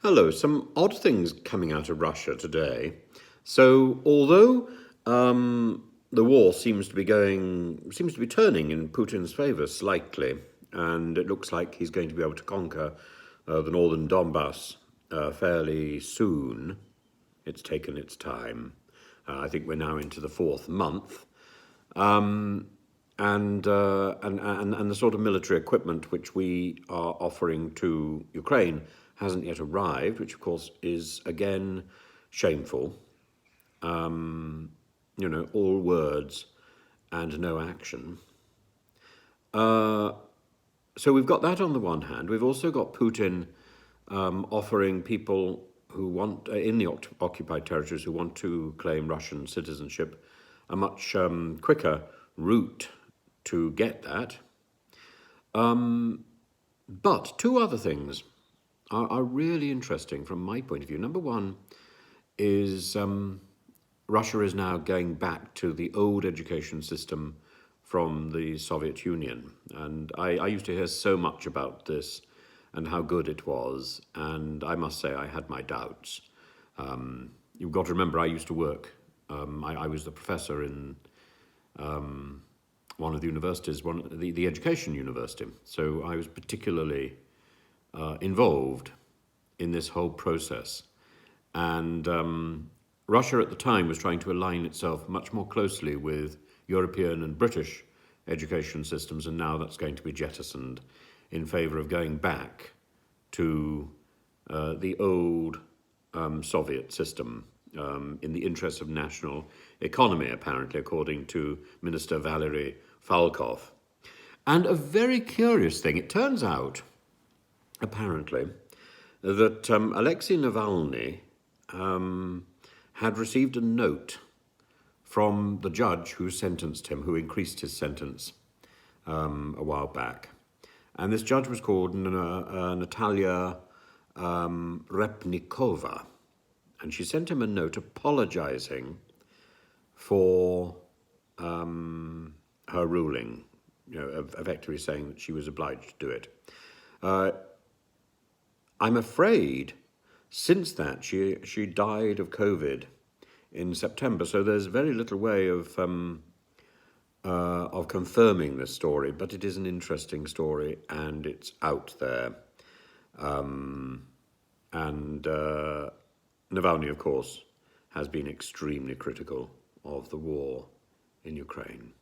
Hello, some odd things coming out of Russia today. So, although the war seems to be turning in Putin's favour slightly, and it looks like he's going to be able to conquer the northern Donbas fairly soon. It's taken its time. I think we're now into the fourth month, and the sort of military equipment which we are offering to Ukraine hasn't yet arrived, which of course is again shameful. All words and no action. So we've got that on the one hand. We've also got Putin offering people who want, in the occupied territories, who want to claim Russian citizenship, a much quicker route to get that. But two other things are really interesting from my point of view. Number one is Russia is now going back to the old education system from the Soviet Union. And I used to hear so much about this and how good it was. And I must say I had my doubts. You've got to remember I used to work. I was the professor in one of the universities, the education university. So I was particularly involved in this whole process. And Russia at the time was trying to align itself much more closely with European and British education systems, and now that's going to be jettisoned in favour of going back to the old Soviet system in the interests of national economy, apparently, according to Minister Valery Falkov. And a very curious thing, it turns out, apparently, that Alexei Navalny had received a note from the judge who sentenced him, who increased his sentence a while back. And this judge was called Natalia Repnikova. And she sent him a note apologizing for her ruling, effectively saying that she was obliged to do it. I'm afraid since that she died of COVID in September, so there's very little way of confirming this story, but it is an interesting story and it's out there. And Navalny, of course, has been extremely critical of the war in Ukraine.